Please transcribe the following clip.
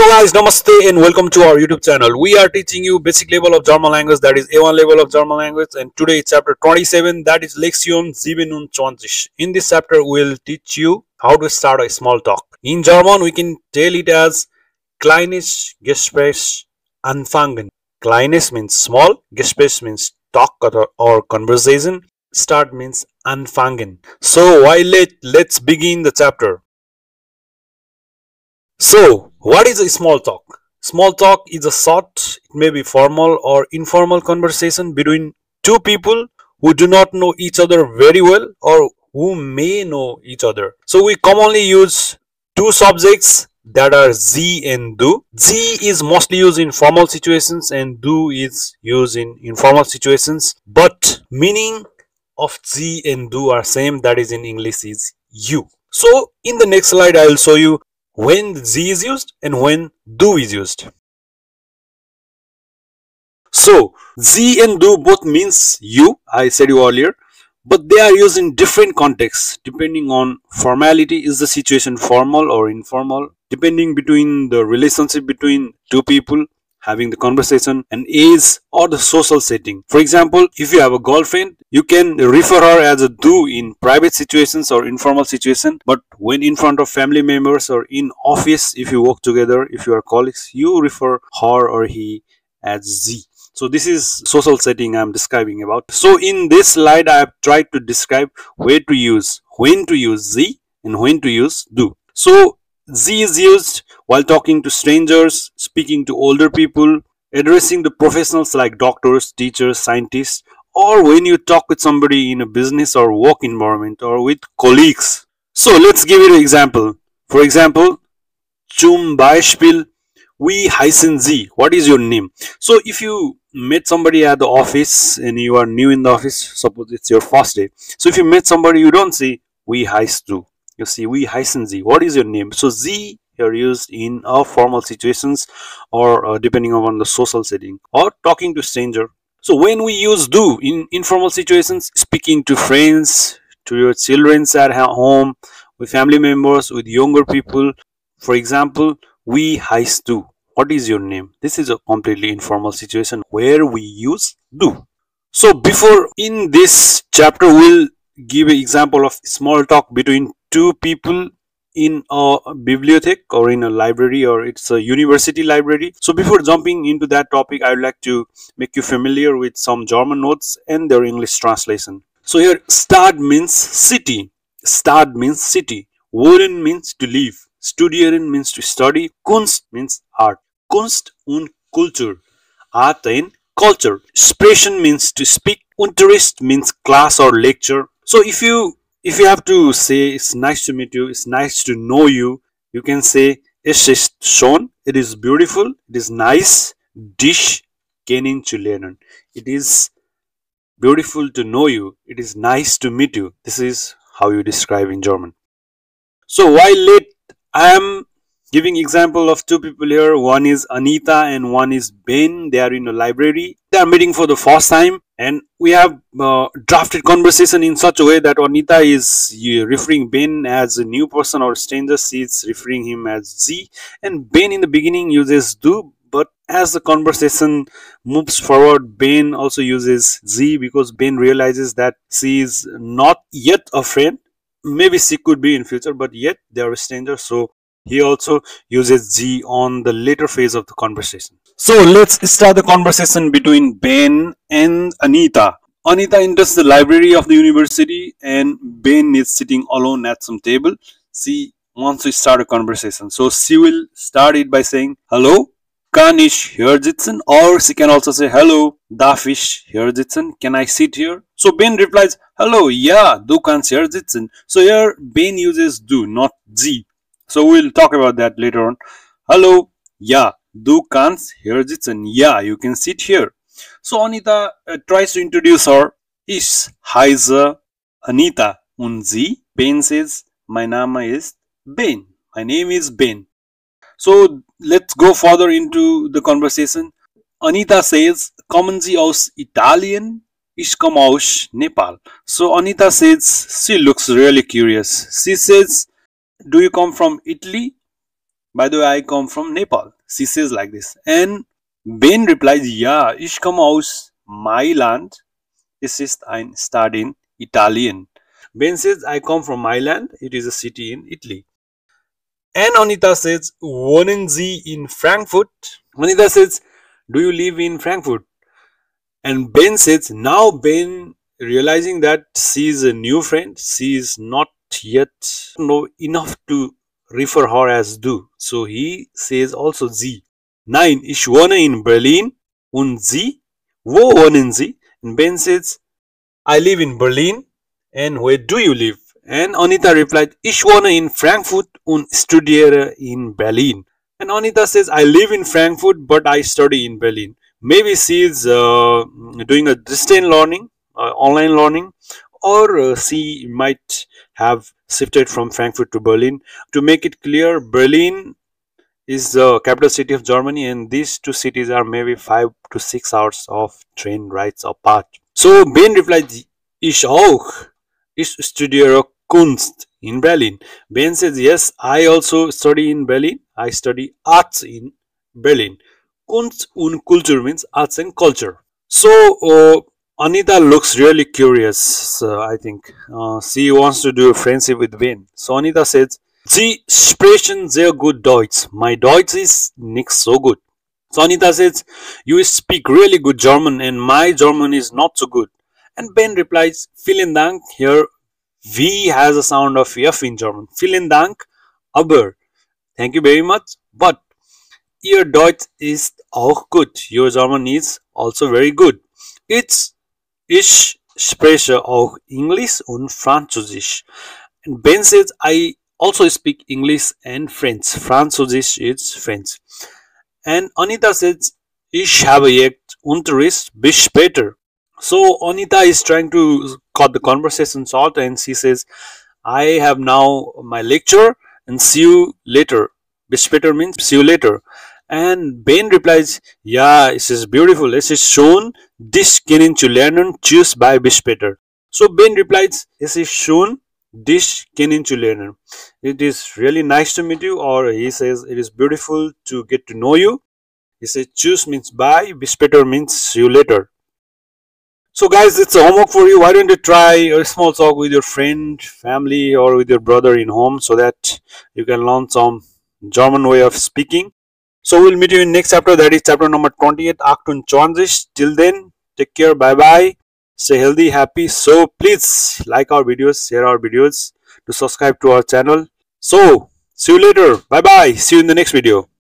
Hello guys, namaste and welcome to our YouTube channel. We are teaching you basic level of German language, that is A1 level of German language, and today is chapter 27, that is Lektion 27. In this chapter we will teach you how to start a small talk. In German we can tell it as kleines Gespräch anfangen. Kleines means small, Gespräch means talk or conversation, start means anfangen. So let's begin the chapter. So, what is a small talk? Small talk is a short, it may be formal or informal conversation between two people who do not know each other very well or who may know each other. So, we commonly use two subjects that are Sie and Du. Sie is mostly used in formal situations and Du is used in informal situations, but meaning of Sie and Du are same, that is in English is you. So, in the next slide I will show you when Sie is used and when Du is used. So, Sie and Du both means you, I said you earlier, but they are used in different contexts depending on formality. Is the situation formal or informal? Depending between the relationship between two people having the conversation, and age or the social setting. For example, if you have a girlfriend, you can refer her as a Du in private situations or informal situation, but when in front of family members or in office, if you work together, if you are colleagues, you refer her or he as Sie. So this is social setting I'm describing about. So in this slide I have tried to describe when to use Sie and when to use Du. So Sie is used while talking to strangers, speaking to older people, addressing the professionals like doctors, teachers, scientists, or when you talk with somebody in a business or work environment or with colleagues. So let's give it an example. For example, zum Beispiel, wie heißen Sie? What is your name? So if you met somebody at the office and you are new in the office, suppose it's your first day. So if you met somebody, you don't say wie heißt du. You see, wie heißen Sie? What is your name? So Sie are used in formal situations or depending on the social setting or talking to stranger. So when we use Du in informal situations, speaking to friends, to your children at home, with family members, with younger people. For example, wie heißt du? What is your name? This is a completely informal situation where we use Du. So before in this chapter, we'll give an example of small talk between two people in a bibliothèque or in a library, or it's a university library. So before jumping into that topic, I would like to make you familiar with some German notes and their English translation. So here, Stadt means city. Stadt means city. Wohnen means to live. Studieren means to study. Kunst means art. Kunst und Kultur. Art and culture. Sprechen means to speak. Unterricht means class or lecture. So if you have to say it's nice to meet you, it's nice to know you, you can say es ist schön, it is beautiful, it is nice, dich kennenzulernen. It is beautiful to know you, it is nice to meet you. This is how you describe in German. So while I am giving example of two people here, one is Anita and one is Ben. They are in a library. They are meeting for the first time, and we have drafted conversation in such a way that Anita is referring Ben as a new person or stranger. She is referring him as Sie, and Ben in the beginning uses Du, but as the conversation moves forward, Ben also uses Sie because Ben realizes that she is not yet a friend. Maybe she could be in future, but yet they are strangers. So he also uses Sie on the later phase of the conversation. So let's start the conversation between Ben and Anita. Anita enters the library of the university and Ben is sitting alone at some table. She wants to start a conversation. So she will start it by saying, "Hello, kann ich hier sitzen?" Or she can also say, "Hello, darf ich hier sitzen? Can I sit here?" So Ben replies, "Hello, ja, du kannst hier sitzen." So here Ben uses Du, not Sie. So we'll talk about that later on. Hello, ja, du kannst hier sitzen. Yeah, you can sit here. So Anita tries to introduce her. Ich heiße Anita. Und Sie? Ben says, mein Name ist Ben. My name is Ben. So let's go further into the conversation. Anita says, kommen Sie aus Italien? Ich komme aus Nepal. So Anita says, she looks really curious. She says, do you come from Italy? By the way, I come from Nepal. She says like this. And Ben replies, ja, ich komme aus Mailand. Es ist ein Stadt in Italien. Ben says, I come from Mailand. It is a city in Italy. And Anita says, wohnen Sie in Frankfurt? Anita says, do you live in Frankfurt? And Ben says, now Ben realizing that she is a new friend, she is not yet know enough to refer her as du. So he says also Sie. Nein, ich wohne in Berlin. Und Sie? Wo wohnen Sie? And Ben says, I live in Berlin. And where do you live? And Anita replied, ich wohne in Frankfurt und studiere in Berlin. And Anita says, I live in Frankfurt but I study in Berlin. Maybe she is doing a distance learning, online learning, or she might have shifted from Frankfurt to Berlin. To make it clear, Berlin is the capital city of Germany, and these two cities are maybe 5 to 6 hours of train rides apart. So Ben replied, ich auch. Ich studiere Kunst in Berlin. Ben says, yes, I also study in Berlin. I study arts in Berlin. Kunst und Kultur means arts and culture. So Anita looks really curious, I think. She wants to do a friendship with Ben. So Anita says, Sie sprechen sehr gut Deutsch. My Deutsch is nicht so good. So Anita says, you speak really good German and my German is not so good. And Ben replies, vielen Dank. Here V has a sound of F in German. Vielen Dank, aber. Thank you very much, but Ihr Deutsch ist auch gut. Your German is also very good. Ich spreche auch English und Französisch. And Ben says, I also speak English and French. Französisch is French. And Anita says, ich habe jetzt Unterricht, bis später. So Anita is trying to cut the conversation short and she says, I have now my lecture and see you later. Bis später means see you later. And Ben replies, ja, es ist beautiful. Es ist schön, dich kennenzulernen. Tschüss, bye, bis später. So Ben replies, es ist schön, dich kennenzulernen. It is really nice to meet you. Or he says, it is beautiful to get to know you. He says, tschüss means bye, bis später means see you later. So guys, it's a homework for you. Why don't you try a small talk with your friend, family, or with your brother in home so that you can learn some German way of speaking. So we'll meet you in next chapter, that is chapter number 28, Achtung 20. Till then, take care, bye bye, stay healthy, happy. So please like our videos, share our videos, to subscribe to our channel. So see you later, bye bye, see you in the next video.